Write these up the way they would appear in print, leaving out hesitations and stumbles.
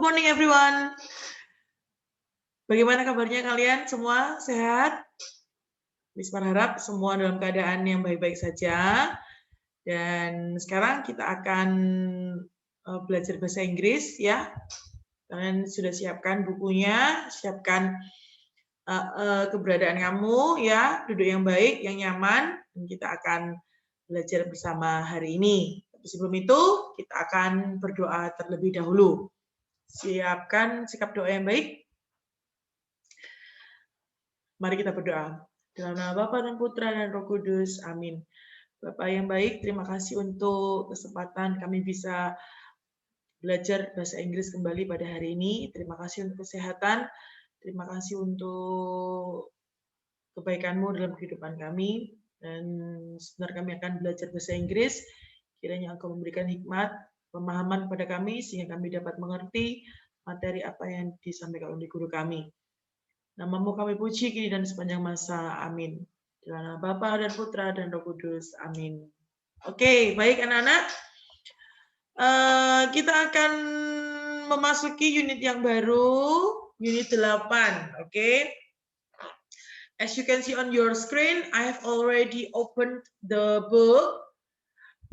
morning everyone. Bagaimana kabarnya kalian semua? Sehat? Miss berharap semua dalam keadaan yang baik-baik saja. Dan sekarang kita akan belajar bahasa Inggris ya. Kalian sudah siapkan bukunya, siapkan keberadaan kamu ya, duduk yang baik, yang nyaman. Dan kita akan belajar bersama hari ini. Tapi sebelum itu kita akan berdoa terlebih dahulu. Siapkan sikap doa yang baik. Mari kita berdoa. Dalam nama Bapa dan Putra dan Roh Kudus. Amin. Bapak yang baik, terima kasih untuk kesempatan kami bisa belajar bahasa Inggris kembali pada hari ini. Terima kasih untuk kesehatan. Terima kasih untuk kebaikan-Mu dalam kehidupan kami. Dan sebentar kami akan belajar bahasa Inggris. Kiranya Engkau memberikan hikmat, pemahaman kepada kami, sehingga kami dapat mengerti materi apa yang disampaikan oleh guru kami. Nama-Mu kami puji kini dan sepanjang masa. Amin. Dalam nama Bapa dan Putra dan Roh Kudus. Amin. Oke, baik anak-anak. Kita akan memasuki unit yang baru, unit 8. Oke. As you can see on your screen, I have already opened the book.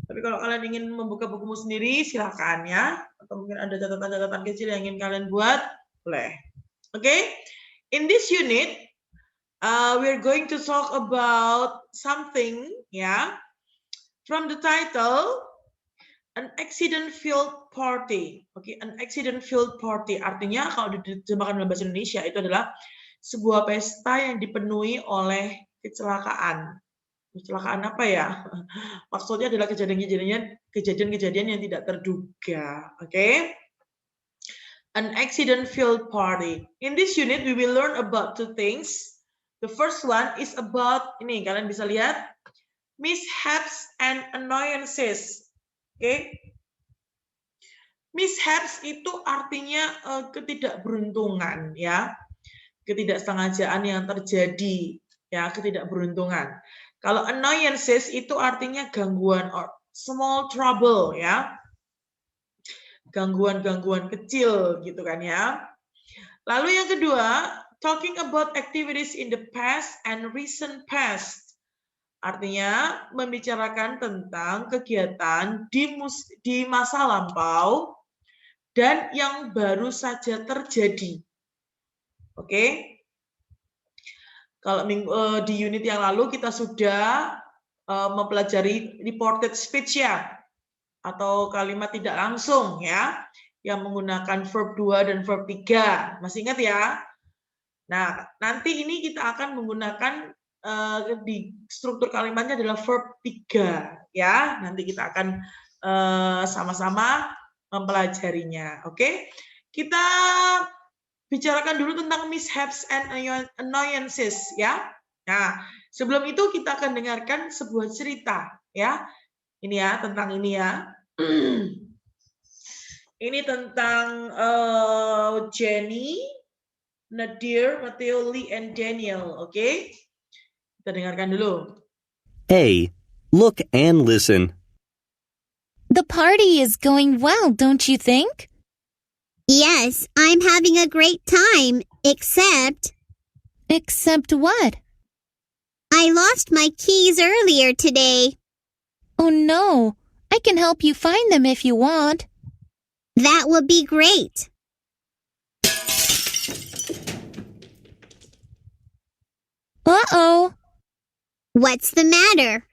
Tapi kalau kalian ingin membuka bukumu sendiri, silakan ya. Atau mungkin ada catatan-catatan kecil yang ingin kalian buat, boleh. Oke. In this unit, we're going to talk about something, ya. From the title, an accident-filled party. Oke, an accident-filled party. Artinya kalau diterjemahkan dalam bahasa Indonesia itu adalah sebuah pesta yang dipenuhi oleh kecelakaan. Kecelakaan apa ya? Maksudnya adalah kejadian-kejadian yang tidak terduga. Oke. An accident-filled party. In this unit, we will learn about two things. The first one is about, ini kalian bisa lihat, mishaps and annoyances. Oke. Mishaps itu artinya ketidakberuntungan, ya. Ketidaksengajaan yang terjadi, ya, ketidakberuntungan. Kalau annoyances itu artinya gangguan, or small trouble, ya. Gangguan-gangguan kecil gitu kan ya. Lalu yang kedua, talking about activities in the past and recent past. Artinya membicarakan tentang kegiatan di masa lampau dan yang baru saja terjadi. Oke. Kalau di unit yang lalu kita sudah mempelajari reported speech ya, atau kalimat tidak langsung ya, yang menggunakan verb 2 dan verb 3. Masih ingat ya? Nah, nanti ini kita akan menggunakan di struktur kalimatnya adalah verb 3 ya. Nanti kita akan sama-sama mempelajarinya. Oke? Kita bicarakan dulu tentang mishaps and annoyances ya. Nah, sebelum itu kita akan dengarkan sebuah cerita ya. Ini ya, tentang ini ya. Ini tentang Jenny, Nadir, Mateo, Lee, and Daniel. Oke? Kita dengarkan dulu. A. Look and listen. The party is going well, don't you think? Yes, I'm having a great time, except... Except what? I lost my keys earlier today. Oh no, I can help you find them if you want. That would be great. Uh-oh. What's the matter?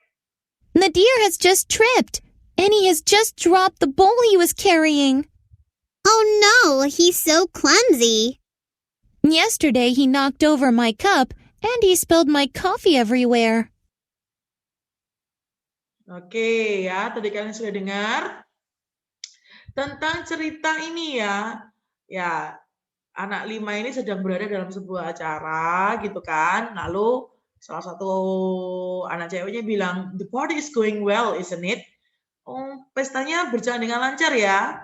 Nadir has just tripped, and he has just dropped the bowl he was carrying. Oh no, he's so clumsy. Yesterday he knocked over my cup, and he spilled my coffee everywhere. Oke ya, tadi kalian sudah dengar tentang cerita ini ya. Ya, anak 5 ini sedang berada dalam sebuah acara gitu kan. Lalu salah satu anak ceweknya bilang, "The party is going well, isn't it?" Oh, pestanya berjalan dengan lancar ya.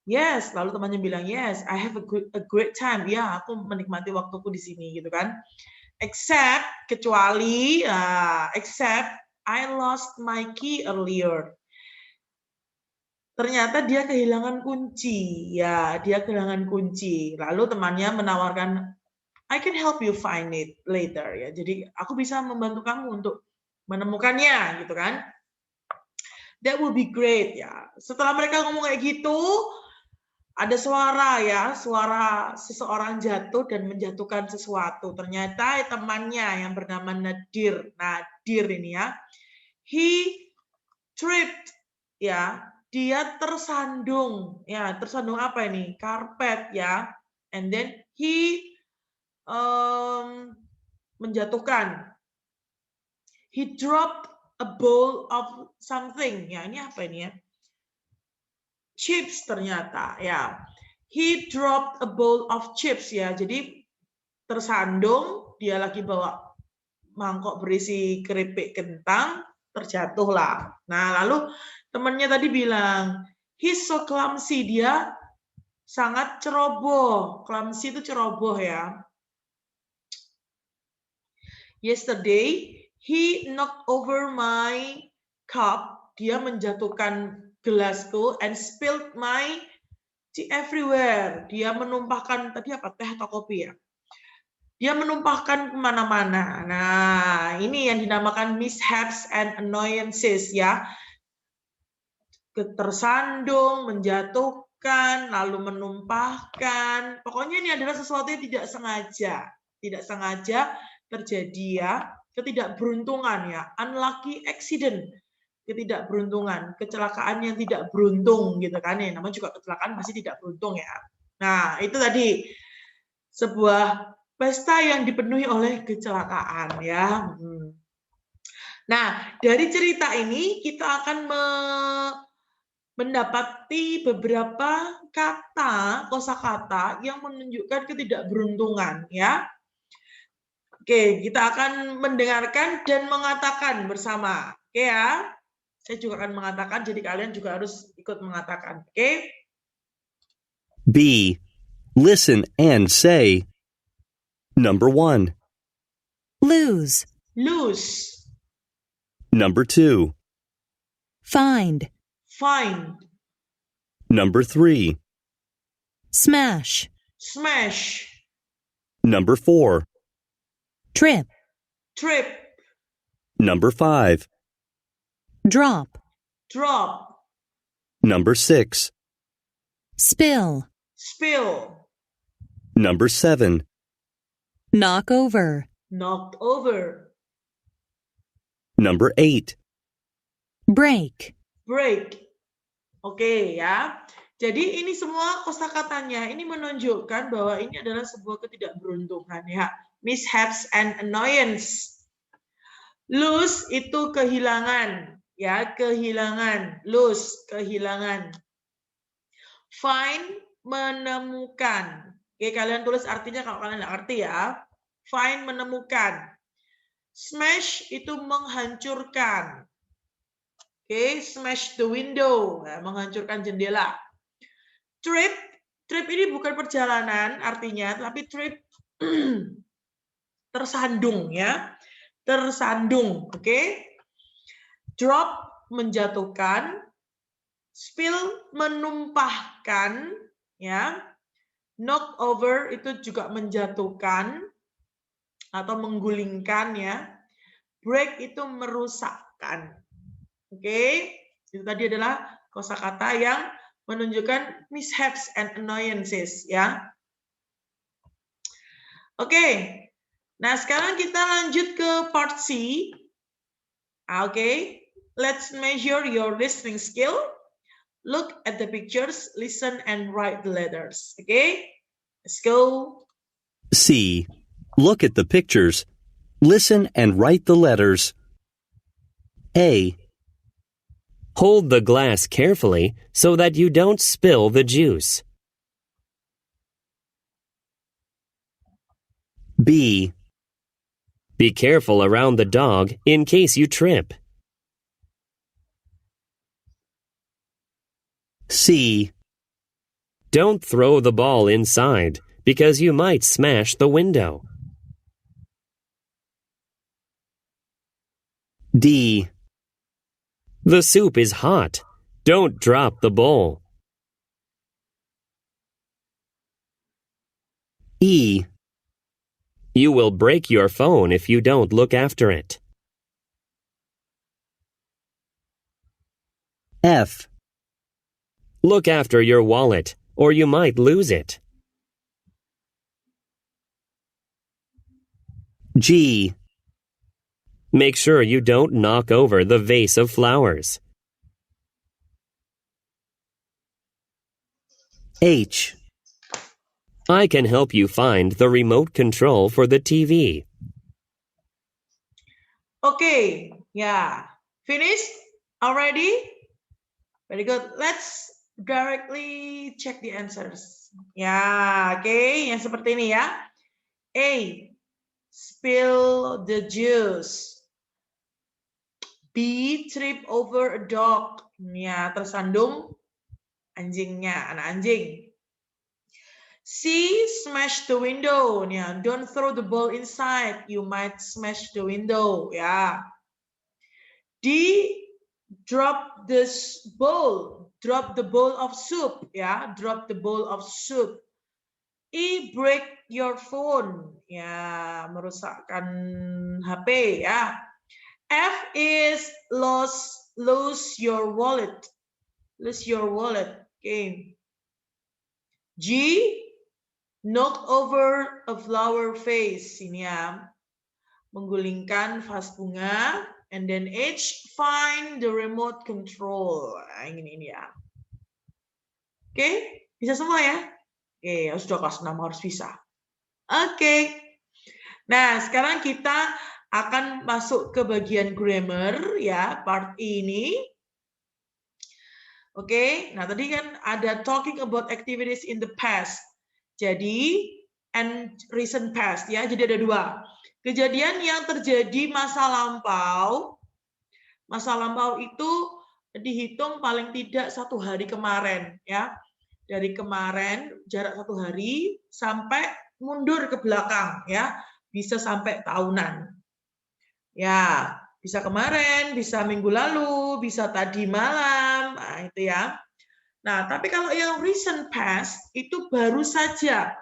Yes, lalu temannya bilang, "Yes, I have a great time." Ya, aku menikmati waktuku di sini gitu kan. Except, kecuali, except I lost my key earlier. ternyata dia kehilangan kunci. Ya, dia kehilangan kunci. Lalu temannya menawarkan, I can help you find it later. Ya, jadi aku bisa membantu kamu untuk menemukannya, gitu kan? That will be great, ya. Setelah mereka ngomong kayak gitu, ada suara ya, suara seseorang jatuh dan menjatuhkan sesuatu. Ternyata temannya yang bernama Nadir. Nadir ini ya. He tripped ya. Dia tersandung. Ya, tersandung apa ini? Karpet ya. And then he menjatuhkan. He dropped a bowl of something. Ya, ini apa ini ya? Chips ternyata ya. He dropped a bowl of chips ya. Jadi tersandung, dia lagi bawa mangkok berisi keripik kentang, terjatuhlah. Nah, lalu temannya tadi bilang, he's so clumsy, dia sangat ceroboh. Clumsy itu ceroboh ya. Yesterday, he knocked over my cup. Dia menjatuhkan gelasku and spilled my tea everywhere. Dia menumpahkan, tadi apa, teh atau kopi ya? Dia menumpahkan kemana-mana. Nah, ini yang dinamakan mishaps and annoyances ya. Tersandung, menjatuhkan, lalu menumpahkan. Pokoknya ini adalah sesuatu yang tidak sengaja. Tidak sengaja terjadi ya. Ketidakberuntungan ya. Unlucky accident. Ketidakberuntungan, kecelakaan yang tidak beruntung gitu kan ya. Namanya juga kecelakaan pasti tidak beruntung ya. Nah, itu tadi sebuah pesta yang dipenuhi oleh kecelakaan ya. Nah, dari cerita ini kita akan mendapati beberapa kata, kosakata yang menunjukkan ketidakberuntungan ya. Oke, kita akan mendengarkan dan mengatakan bersama. Oke ya. Saya juga akan mengatakan, jadi kalian juga harus ikut mengatakan. Oke? B. Listen and say. Number 1. Lose. Lose. Number 2. Find. Find. Number 3. Smash. Smash. Number 4. Trip. Trip. Number 5. Drop. Drop. Number 6. Spill. Spill. Number 7. Knock over. Knocked over. Number 8. Break. Break. Oke ya. Jadi ini semua kosakatanya ini menunjukkan bahwa ini adalah sebuah ketidakberuntungan ya. Mishaps and annoyance. Lose itu kehilangan ya, kehilangan. Lose, kehilangan. Find, menemukan. Oke, kalian tulis artinya kalau kalian nggak ngerti ya. Find, menemukan. Smash itu menghancurkan. Oke, smash the window, nah, menghancurkan jendela. Trip, trip ini bukan perjalanan artinya, tapi trip tersandung ya. Tersandung, oke. Drop, menjatuhkan. Spill, menumpahkan, ya. Knock over itu juga menjatuhkan atau menggulingkan ya. Break itu merusakkan. Oke, itu tadi adalah kosakata yang menunjukkan mishaps and annoyances ya. Oke. Nah, sekarang kita lanjut ke part C. Oke. Let's measure your listening skill. Look at the pictures, listen and write the letters. Okay? Let's go. C. Look at the pictures. Listen and write the letters. A. Hold the glass carefully so that you don't spill the juice. B. Be careful around the dog in case you trip. C. Don't throw the ball inside because you might smash the window. D. The soup is hot. Don't drop the bowl. E. You will break your phone if you don't look after it. F. Look after your wallet, or you might lose it. G. Make sure you don't knock over the vase of flowers. H. I can help you find the remote control for the TV. Okay, yeah. Finished already? Very good. Let's directly check the answers. Ya, oke. Yang seperti ini ya. A. Spill the juice. B. Trip over a dog. Ya, tersandung anjingnya, anak anjing. C. Smash the window. Ya, don't throw the ball inside. You might smash the window. Ya. D. Drop this bowl. Drop the bowl of soup. Ya, drop the bowl of soup. E. Break your phone. Ya, merusakkan HP. Ya. F is lose your wallet. Lose your wallet. Okay. G. Knock over a flower vase. Ini ya. Menggulingkan vas bunga. And then H. Find the remote control. Nah, ini ya. Oke. Bisa semua ya? Oke, sudah kelas 6 harus bisa. Oke. Nah, sekarang kita akan masuk ke bagian grammar ya, part ini. Oke, nah tadi kan ada talking about activities in the past. Jadi, and recent past ya, jadi ada dua. Kejadian yang terjadi masa lampau. Masa lampau itu dihitung paling tidak 1 hari kemarin ya. Dari kemarin jarak 1 hari sampai mundur ke belakang ya. Bisa sampai tahunan. Ya, bisa kemarin, bisa minggu lalu, bisa tadi malam, nah itu ya. Nah, tapi kalau yang recent past itu baru saja.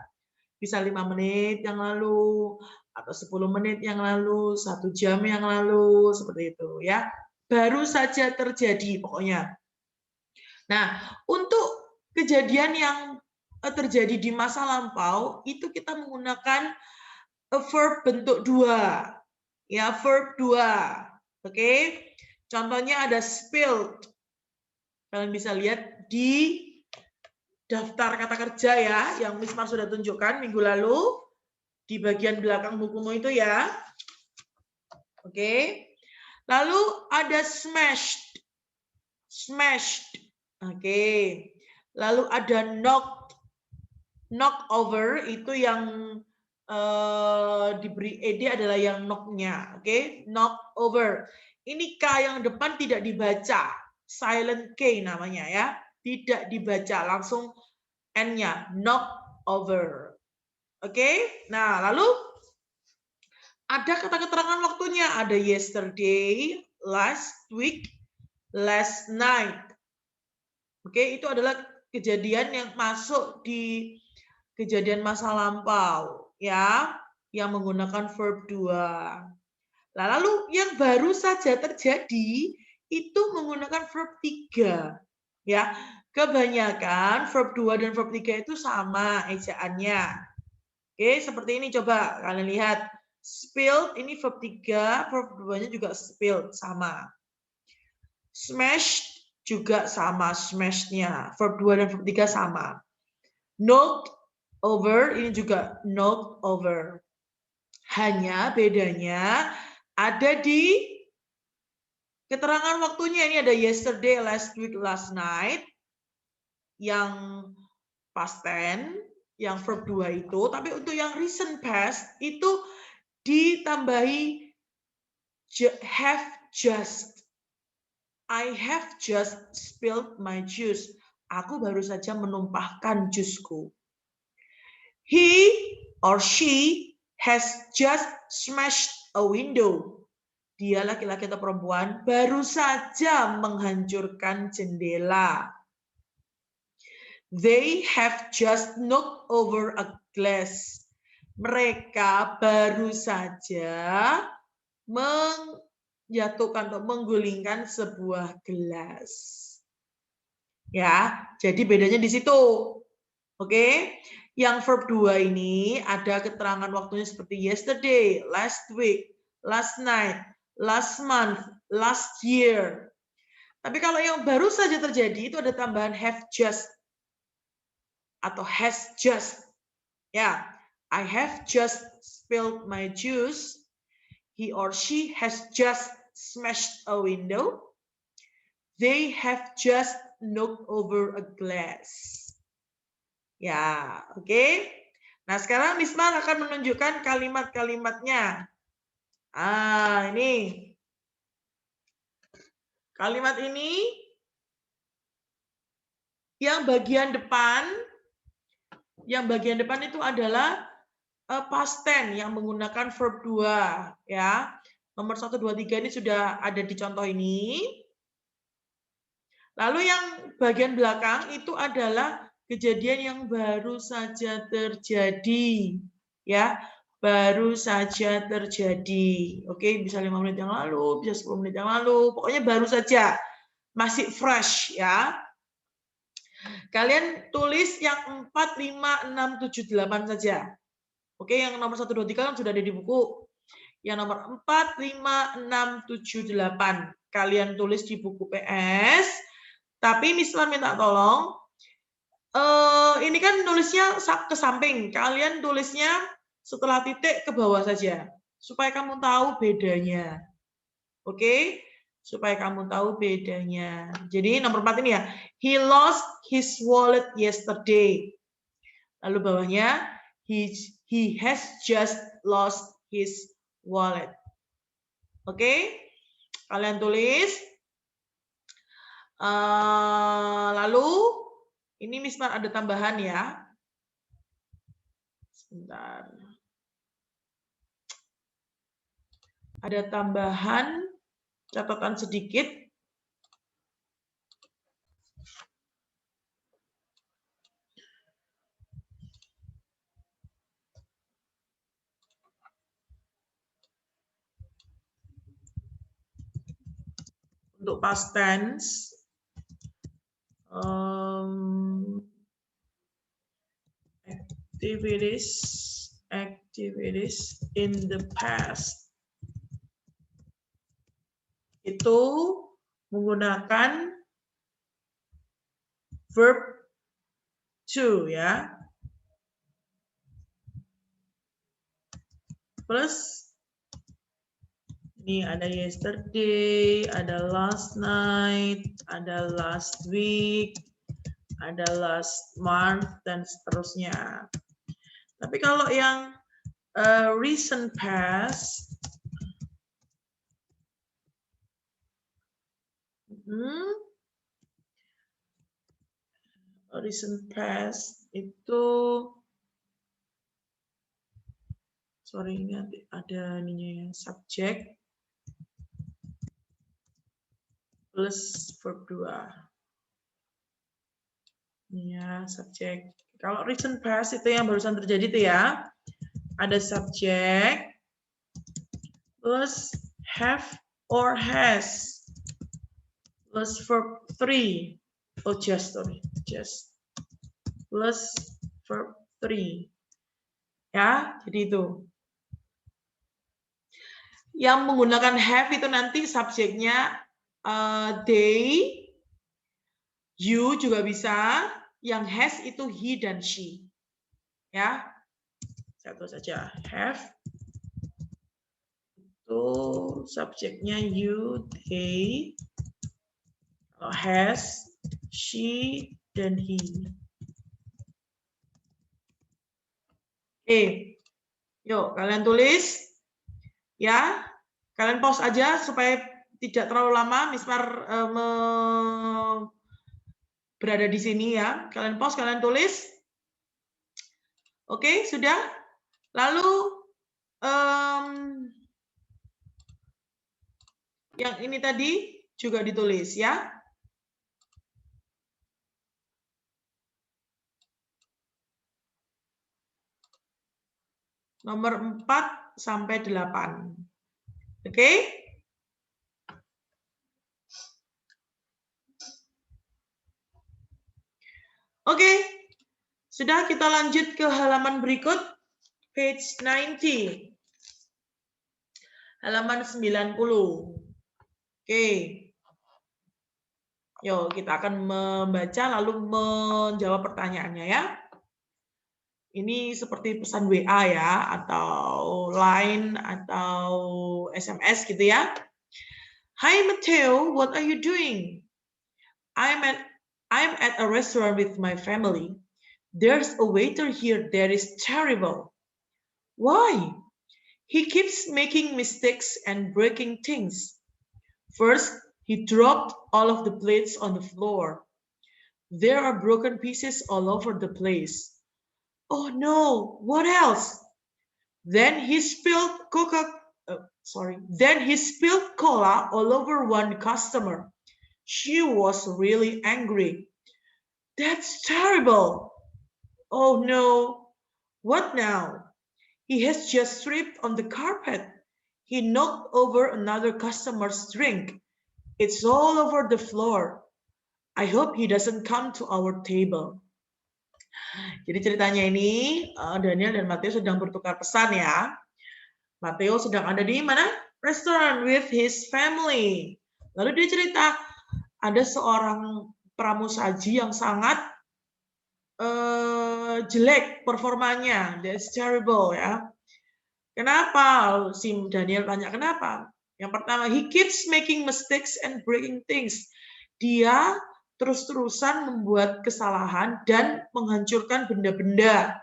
Bisa 5 menit yang lalu, atau 10 menit yang lalu, 1 jam yang lalu, seperti itu ya. Baru saja terjadi pokoknya. Nah, untuk kejadian yang terjadi di masa lampau, itu kita menggunakan verb bentuk 2. Ya, verb 2. Oke. Contohnya ada spilled. Kalian bisa lihat di daftar kata kerja ya, yang Miss Mar sudah tunjukkan minggu lalu di bagian belakang bukumu itu ya. Oke. Lalu ada smashed. Smashed. Oke. Lalu ada knocked. Knock over itu yang diberi ed adalah yang knock-nya. Oke, knock over. Ini K yang depan tidak dibaca. Silent K namanya ya. Tidak dibaca, langsung N-nya. Knock over. Oke, nah lalu ada kata keterangan waktunya. Ada yesterday, last week, last night. Oke, itu adalah kejadian yang masuk di kejadian masa lampau ya, yang menggunakan verb 2. Nah, lalu yang baru saja terjadi itu menggunakan verb 3 ya. Kebanyakan verb 2 dan verb 3 itu sama ejaannya. Oke, seperti ini coba kalian lihat. Spilled ini verb 3, verb 2-nya juga spilled sama. Smashed juga sama smash-nya. Verb 2 dan verb 3 sama. Knocked over ini juga knocked over. Hanya bedanya ada di keterangan waktunya. Ini ada yesterday, last week, last night. Yang past tense, yang verb 2 itu. Tapi untuk yang recent past itu ditambahi have just. I have just spilled my juice. Aku baru saja menumpahkan jusku. He or she has just smashed a window. dia laki-laki atau perempuan baru saja menghancurkan jendela. They have just knocked over a glass. Mereka baru saja menjatuhkan atau menggulingkan sebuah gelas. Ya, jadi bedanya di situ. Oke. Yang verb 2 ini ada keterangan waktunya seperti yesterday, last week, last night, last month, last year. Tapi kalau yang baru saja terjadi itu ada tambahan have just atau has just. Ya, I have just spilled my juice. He or she has just smashed a window. They have just knocked over a glass. Ya, oke. Nah, sekarang Miss Mar akan menunjukkan kalimat-kalimatnya. Ini. Kalimat ini yang bagian depan itu adalah past tense yang menggunakan verb 2 ya. Nomor 1 2 3 ini sudah ada di contoh ini. Lalu yang bagian belakang itu adalah kejadian yang baru saja terjadi ya, baru saja terjadi. Oke, bisa 5 menit yang lalu, bisa 10 menit yang lalu, pokoknya baru saja, masih fresh ya. Kalian tulis yang 4, 5, 6, 7, 8 saja. Oke, yang nomor 1, 2, 3 kan sudah ada di buku. Yang nomor 4, 5, 6, 7, 8. Kalian tulis di buku PS. Tapi Miss Lan minta tolong, ini kan nulisnya ke samping. Kalian tulisnya setelah titik ke bawah saja. Supaya kamu tahu bedanya. Oke? Supaya kamu tahu bedanya. Jadi nomor 4 ini ya. He lost his wallet yesterday. Lalu bawahnya, he has just lost his wallet. Oke? Kalian tulis. Lalu ini Miss Mar ada tambahan ya. Sebentar. Ada tambahan catatan sedikit. Untuk past tense. Activities in the past itu menggunakan verb to ya, plus ini ada yesterday, ada last night, ada last week, ada last month, dan seterusnya. Tapi kalau yang recent past, recent past itu, sorry ini ada ininya ya, subject plus verb 2. Ini ya, subject. Kalau recent past itu yang barusan terjadi itu ya, ada subject plus have or has plus verb 3. Oh, just plus verb 3. Ya, jadi itu. Yang menggunakan have itu nanti subjeknya they, you juga bisa. Yang has itu he dan she. Ya, satu saja. Have itu subjeknya you, they. Kalau has, she, dan he. Oke, yuk kalian tulis. Ya, kalian pause aja supaya tidak terlalu lama. Miss Mar berada di sini ya. Kalian pause, kalian tulis. Oke, sudah. Lalu yang ini tadi juga ditulis ya. Nomor 4 sampai 8. Oke? Oke. Sudah, kita lanjut ke halaman berikut. Page 90. Halaman 90. Oke. Yuk, kita akan membaca lalu menjawab pertanyaannya ya. Ini seperti pesan WA ya, atau Line, atau SMS gitu ya. Hi Matteo, what are you doing? I'm at a restaurant with my family. There's a waiter here that is terrible. Why? He keeps making mistakes and breaking things. First, he dropped all of the plates on the floor. There are broken pieces all over the place. Oh no, what else? Then he spilled cola all over one customer. She was really angry. That's terrible. Oh no, what now? He has just tripped on the carpet. He knocked over another customer's drink. It's all over the floor. I hope he doesn't come to our table. Jadi ceritanya ini Daniel dan Matteo sedang bertukar pesan ya. Matteo sedang ada di mana? Restoran with his family. Lalu dia cerita ada seorang pramusaji yang sangat jelek performanya. That's terrible ya. Kenapa? Si Daniel tanya kenapa? Yang pertama, he keeps making mistakes and breaking things. Dia terus-terusan membuat kesalahan dan menghancurkan benda-benda.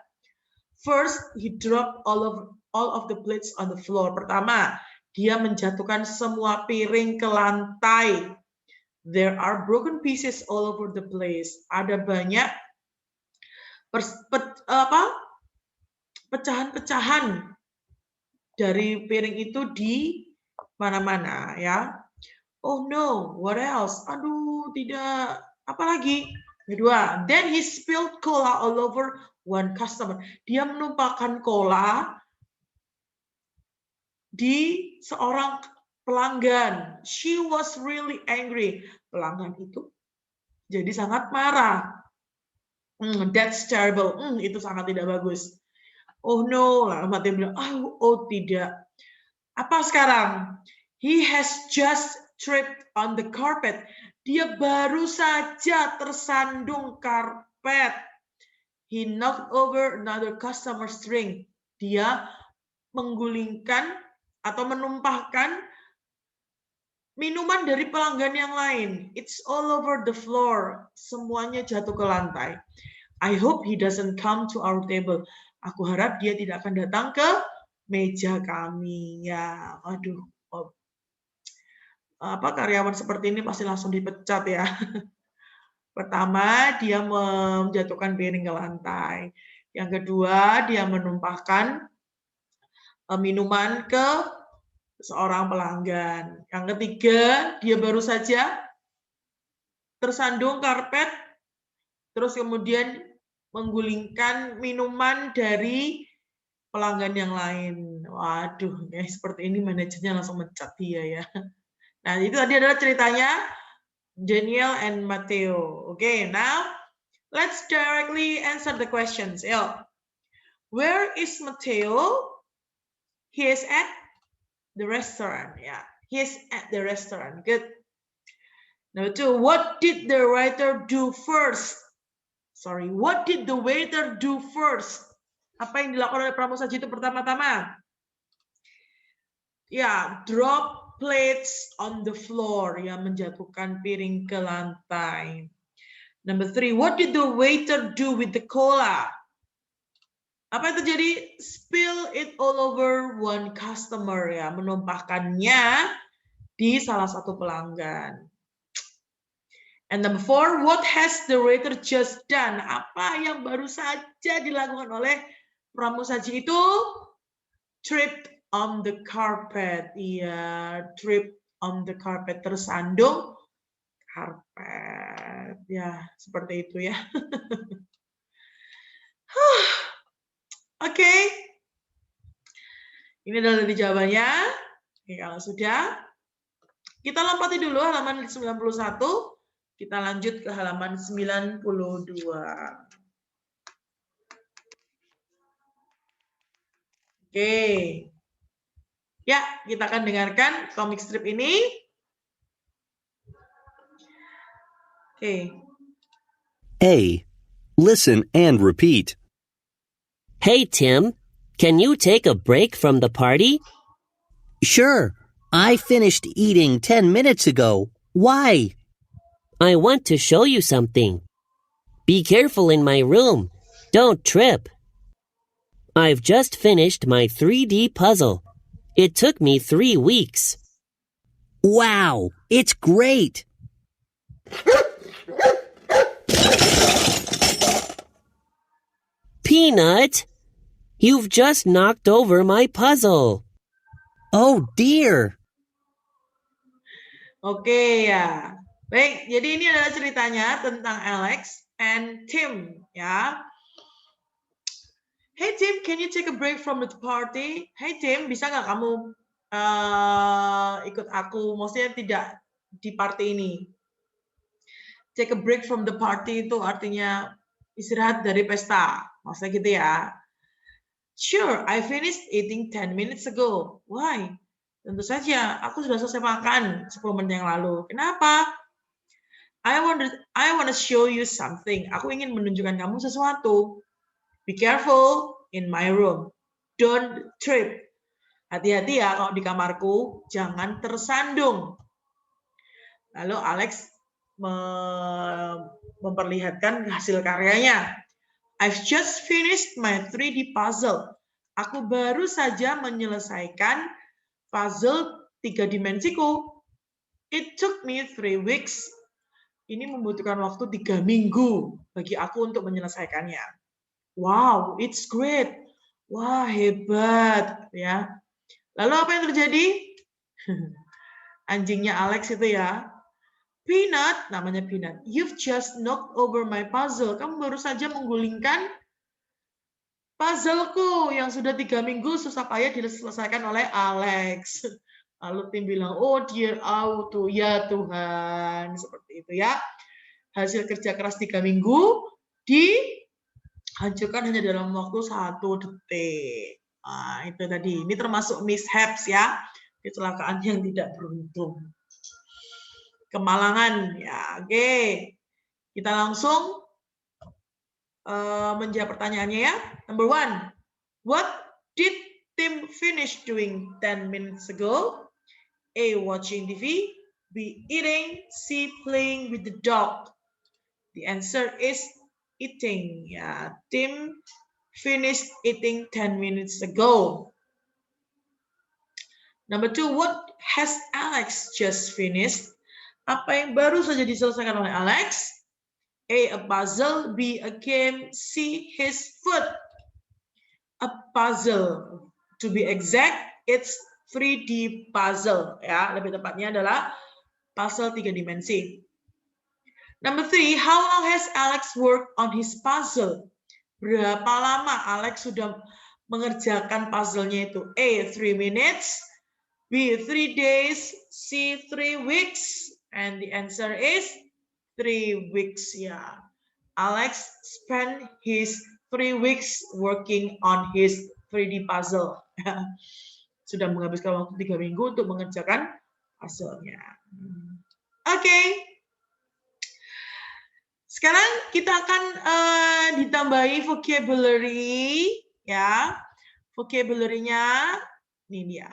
First, he dropped all of the plates on the floor. Pertama, dia menjatuhkan semua piring ke lantai. There are broken pieces all over the place. Ada banyak pecahan-pecahan dari piring itu di mana-mana ya. Oh no, what else? Aduh, tidak. Apalagi? Kedua, then he spilled cola all over one customer. Dia menumpahkan cola di seorang pelanggan. She was really angry. Pelanggan itu jadi sangat marah. That's terrible. Itu sangat tidak bagus. Oh no, lalu Matteo bilang, oh tidak. Apa sekarang? He has just tripped on the carpet. Dia baru saja tersandung karpet. He knocked over another customer's drink. Dia menggulingkan atau menumpahkan minuman dari pelanggan yang lain. It's all over the floor. Semuanya jatuh ke lantai. I hope he doesn't come to our table. Aku harap dia tidak akan datang ke meja kami. Ya, aduh. Karyawan seperti ini pasti langsung dipecat ya. Pertama, dia menjatuhkan piring ke lantai. Yang kedua, dia menumpahkan minuman ke seorang pelanggan. Yang ketiga, dia baru saja tersandung karpet, terus kemudian menggulingkan minuman dari pelanggan yang lain. Waduh, ya seperti ini manajernya langsung mencat dia ya. Nah, itu tadi adalah ceritanya Daniel and Matteo. Okay, now let's directly answer the questions. Where is Matteo? He is at the restaurant. Yeah, he is at the restaurant. Good. Number 2, what did the waiter do first? Sorry, what did the waiter do first? Apa yang dilakukan oleh pramusaji itu pertama-tama? Ya, drop plates on the floor, ya, menjatuhkan piring ke lantai. Number 3, what did the waiter do with the cola? Apa yang terjadi? Spill it all over one customer, ya, menumpahkannya di salah satu pelanggan. And number 4, what has the waiter just done? Apa yang baru saja dilakukan oleh pramusaji itu? Tripped on the carpet. Iya, trip on the carpet. Tersandung karpet. Ya, seperti itu ya. Oke. Ini adalah dari jawabannya. Oke, kalau sudah, kita lompati dulu halaman 91. Kita lanjut ke halaman 92. Oke. Ya, kita akan dengarkan comic strip ini. Oke. A. Listen and repeat. Hey, Tim, can you take a break from the party? Sure. I finished eating 10 minutes ago. Why? I want to show you something. Be careful in my room. Don't trip. I've just finished my 3D puzzle. It took me 3 weeks. Wow, it's great. Peanut, you've just knocked over my puzzle. Oh dear. Oke ya. Baik, jadi ini adalah ceritanya tentang Alex and Tim ya. Hey Tim, can you take a break from the party? Hey Tim, bisa nggak kamu ikut aku? Maksudnya tidak di party ini. Take a break from the party itu artinya istirahat dari pesta. Maksudnya gitu ya. Sure, I finished eating 10 minutes ago. Why? Tentu saja, aku sudah selesai makan 10 menit yang lalu. Kenapa? I want to show you something. Aku ingin menunjukkan kamu sesuatu. Be careful in my room. Don't trip. Hati-hati ya kalau di kamarku, jangan tersandung. Lalu Alex memperlihatkan hasil karyanya. I've just finished my 3D puzzle. Aku baru saja menyelesaikan puzzle 3 dimensiku. It took me 3 weeks. Ini membutuhkan waktu 3 minggu bagi aku untuk menyelesaikannya. Wow, it's great. Wah, hebat ya. Lalu apa yang terjadi? Anjingnya Alex itu ya. Peanut, namanya Peanut. You've just knocked over my puzzle. Kamu baru saja menggulingkan puzzleku yang sudah 3 minggu susah payah diselesaikan oleh Alex. Lalu Tim bilang, oh dear, ya Tuhan. Seperti itu ya. Hasil kerja keras 3 minggu dihancurkan hanya dalam waktu 1 detik. Nah, itu tadi. Ini termasuk mishaps ya. Kecelakaan yang tidak beruntung. Kemalangan. Ya, oke. Kita langsung menjawab pertanyaannya ya. Number 1. What did Tim finish doing 10 minutes ago? A. Watching TV. B. Eating. C. Playing with the dog. The answer is eating. Ya, Tim finished eating 10 minutes ago. Number 2. What has Alex just finished? Apa yang baru saja diselesaikan oleh Alex? A. A puzzle. B. A game. C. His food. A puzzle. To be exact, it's 3D puzzle. Ya, lebih tepatnya adalah puzzle 3 dimensi. Number 3, how long has Alex worked on his puzzle? Berapa lama Alex sudah mengerjakan puzzle-nya itu? A. 3 minutes. B. 3 days. C. 3 weeks. And the answer is 3 weeks. Ya, Alex spent his 3 weeks working on his 3D puzzle. Sudah menghabiskan waktu 3 minggu untuk mengerjakan puzzle-nya. Oke. Sekarang kita akan ditambahi vocabulary ya. Vocabulary-nya ini dia.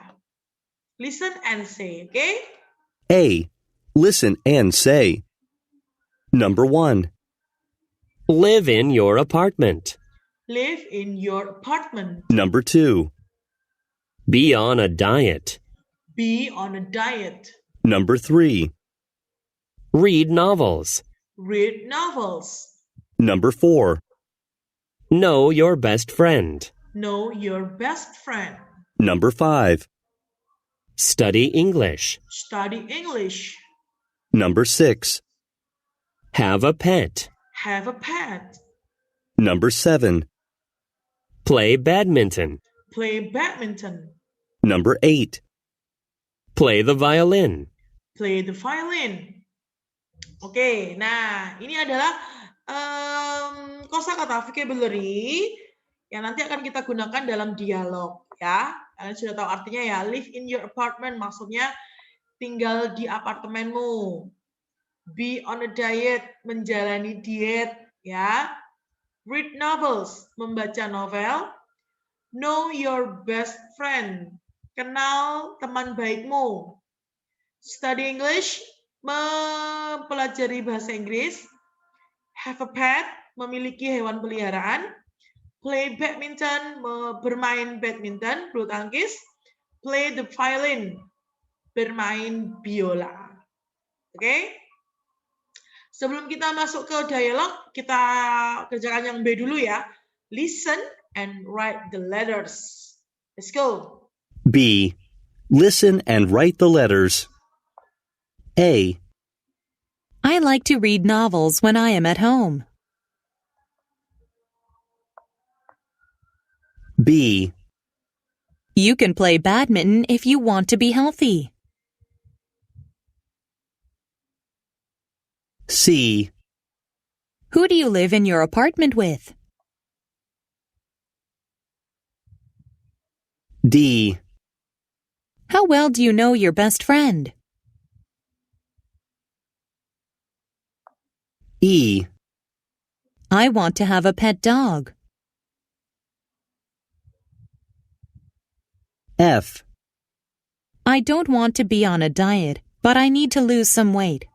Listen and say, okay? A. Listen and say. Number 1. Live in your apartment. Live in your apartment. Number 2. Be on a diet. Be on a diet. Number 3. Read novels. Read novels. Number 4. Know your best friend. Know your best friend. Number 5. Study English. Study English. Number 6. Have a pet. Have a pet. Number 7. Play badminton. Play badminton. Number 8. Play the violin. Play the violin. Oke, nah ini adalah kosakata vocabulary yang nanti akan kita gunakan dalam dialog ya. Kalian sudah tahu artinya ya, live in your apartment maksudnya tinggal di apartemenmu. Be on a diet, menjalani diet ya. Read novels, membaca novel. Know your best friend, kenal teman baikmu. Study English, mempelajari bahasa Inggris. Have a pet, memiliki hewan peliharaan. Play badminton, bermain badminton, bulu tangkis. Play the violin, bermain biola. Oke? Sebelum kita masuk ke dialog, kita kerjakan yang B dulu ya. Listen and write the letters. Let's go. B. Listen and write the letters. A. I like to read novels when I am at home. B. You can play badminton if you want to be healthy. C. Who do you live in your apartment with? D. How well do you know your best friend? E. I want to have a pet dog. F. I don't want to be on a diet, but I need to lose some weight.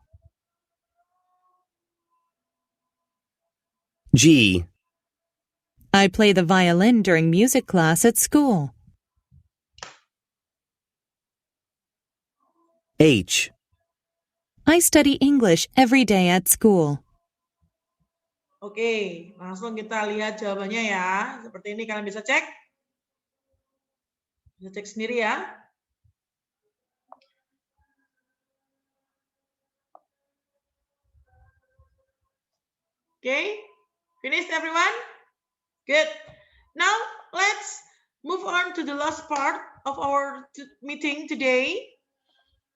G. I play the violin during music class at school. H. I study English every day at school. Oke, langsung kita lihat jawabannya ya. Seperti ini kalian bisa cek. Bisa cek sendiri ya. Okay, finished everyone? Good. Now let's move on to the last part of our meeting today.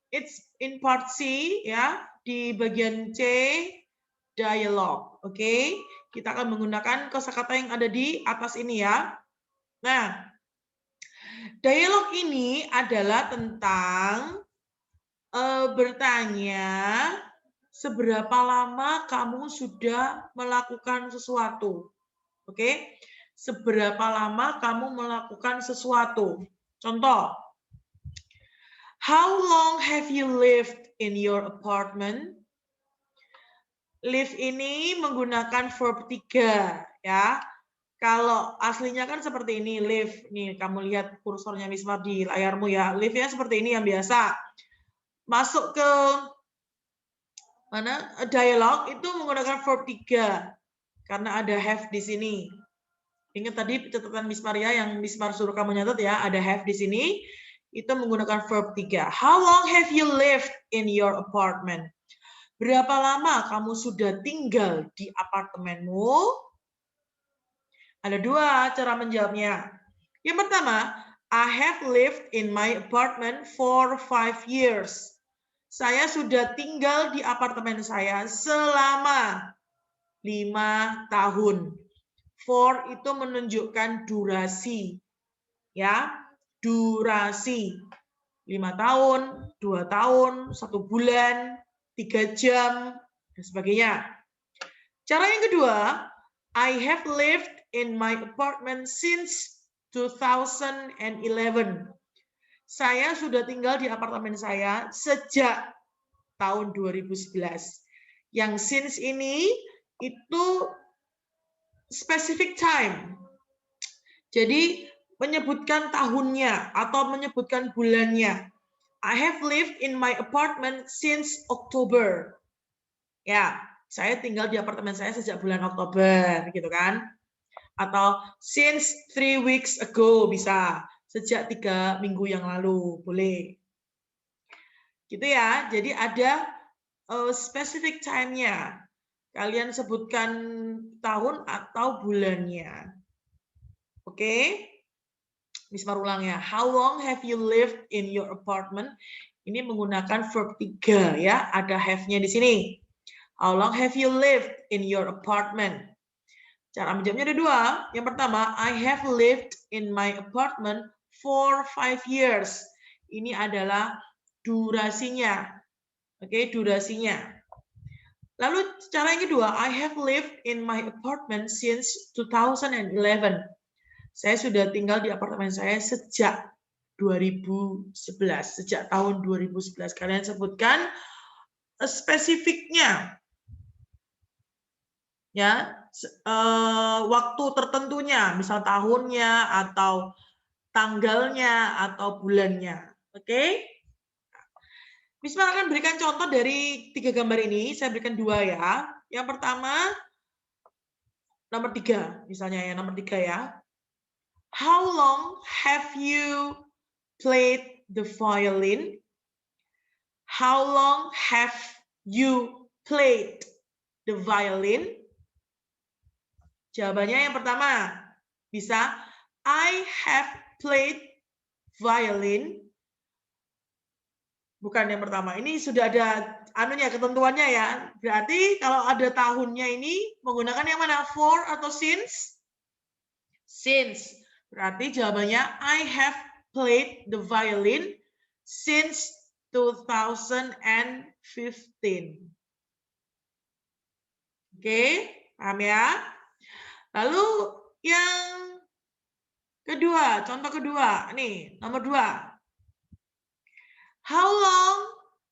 It's in part C ya, di bagian C dialog. Oke, kita akan menggunakan kosakata yang ada di atas ini ya. Nah, dialog ini adalah tentang bertanya seberapa lama kamu sudah melakukan sesuatu. Oke, seberapa lama kamu melakukan sesuatu. Contoh, how long have you lived in your apartment? Live ini menggunakan verb 3 ya. Kalau aslinya kan seperti ini, live. Nih, kamu lihat kursornya Mismar di layarmu ya. Live-nya seperti ini yang biasa. Masuk ke mana? Dialog itu menggunakan verb 3 karena ada have di sini. Ingat tadi catatan Miss Maria yang Miss Mar suruh kamu nyatet ya, ada have di sini. Itu menggunakan verb 3. How long have you lived in your apartment? Berapa lama kamu sudah tinggal di apartemenmu? Ada dua cara menjawabnya. Yang pertama, I have lived in my apartment for 5 years. Saya sudah tinggal di apartemen saya selama 5 tahun. For itu menunjukkan durasi. Ya, durasi. 5 tahun, 2 tahun, 1 bulan, 3 jam, dan sebagainya. Cara yang kedua, I have lived in my apartment since 2011. Saya sudah tinggal di apartemen saya sejak tahun 2011. Yang since ini itu specific time. Jadi menyebutkan tahunnya atau menyebutkan bulannya. I have lived in my apartment since October. Ya, saya tinggal di apartemen saya sejak bulan Oktober, gitu kan? Atau since 3 weeks ago bisa, sejak 3 minggu yang lalu, boleh. Gitu ya. Jadi ada specific time-nya. Kalian sebutkan tahun atau bulannya. Oke? Miss Mar ulang ya. How long have you lived in your apartment? Ini menggunakan verb 3 ya. Ada have-nya di sini. How long have you lived in your apartment? Cara menjawabnya ada dua. Yang pertama, I have lived in my apartment for 5 years. Ini adalah durasinya. Oke, durasinya. Lalu cara yang kedua, I have lived in my apartment since 2011. Saya sudah tinggal di apartemen saya sejak 2011, sejak tahun 2011. Kalian sebutkan spesifiknya. Ya, waktu tertentunya, misal tahunnya atau tanggalnya atau bulannya. Oke? Miss Mar akan berikan contoh dari 3 gambar ini. Saya berikan 2 ya. Yang pertama, nomor 3 misalnya ya, nomor 3 ya. How long have you played the violin? How long have you played the violin? Jawabannya yang pertama, bisa I have played violin. Bukan yang pertama. Ini sudah ada anunya, ketentuannya ya. Berarti kalau ada tahunnya ini menggunakan yang mana? For atau since? Since. Berarti jawabannya I have played the violin since 2015. Oke, paham ya? Lalu yang kedua, contoh kedua. Nih, nomor 2. How long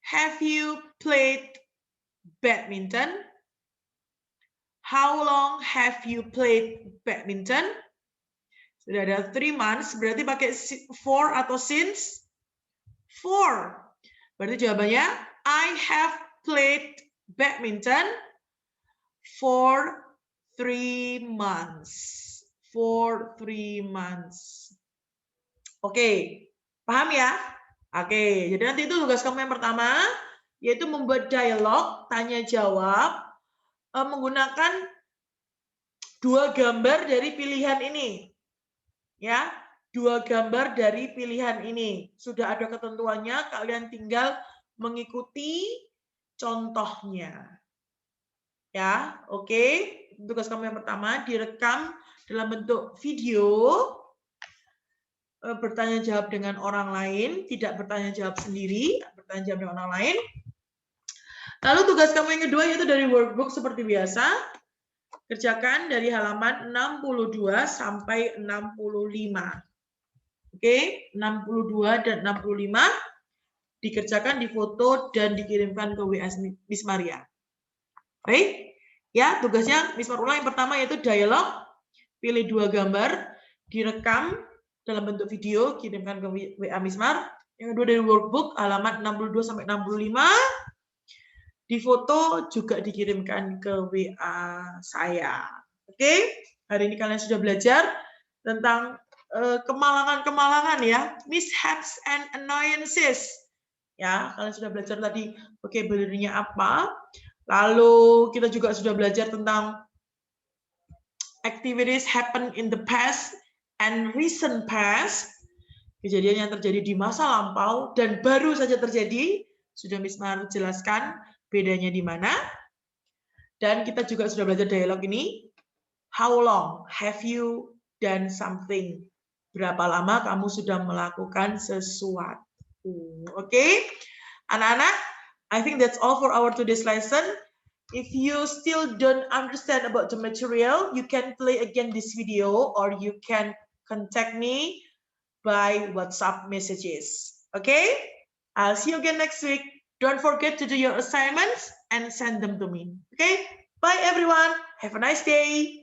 have you played badminton? How long have you played badminton? Sudah ada 3 months, berarti pakai for atau since? For. Berarti jawabannya, I have played badminton for 3 months. For 3 months. Oke, paham ya? Oke, jadi nanti itu tugas kamu yang pertama, yaitu membuat dialog, tanya jawab, menggunakan 2 gambar dari pilihan ini. Ya, 2 gambar dari pilihan ini. Sudah ada ketentuannya, kalian tinggal mengikuti contohnya. Ya, oke. Tugas kamu yang pertama, direkam dalam bentuk video, bertanya jawab dengan orang lain, tidak bertanya jawab sendiri, bertanya jawab dengan orang lain. Lalu tugas kamu yang kedua yaitu dari workbook seperti biasa. Kerjakan dari halaman 62 sampai 65. Oke, 62 dan 65 dikerjakan, difoto dan dikirimkan ke WA Miss Maria. Baik. Ya, tugasnya Miss Mar ulang yang pertama yaitu dialog, pilih 2 gambar, direkam dalam bentuk video, kirimkan ke WA Miss Mar. Yang kedua dari workbook, halaman 62 sampai 65. Difoto juga dikirimkan ke WA saya. Oke? Hari ini kalian sudah belajar tentang kemalangan-kemalangan ya, mishaps and annoyances. Ya, kalian sudah belajar tadi vocabulary-nya apa. Lalu kita juga sudah belajar tentang activities happen in the past and recent past, kejadian yang terjadi di masa lampau dan baru saja terjadi, sudah Miss Mar jelaskan bedanya di mana. Dan kita juga sudah belajar dialog ini, how long have you done something, berapa lama kamu sudah melakukan sesuatu. Oke, anak-anak, I think that's all for our today's lesson. If you still don't understand about the material, you can play again this video or you can contact me by WhatsApp messages. Okay? I'll see you again next week. Don't forget to do your assignments and send them to me. Okay? Bye everyone. Have a nice day.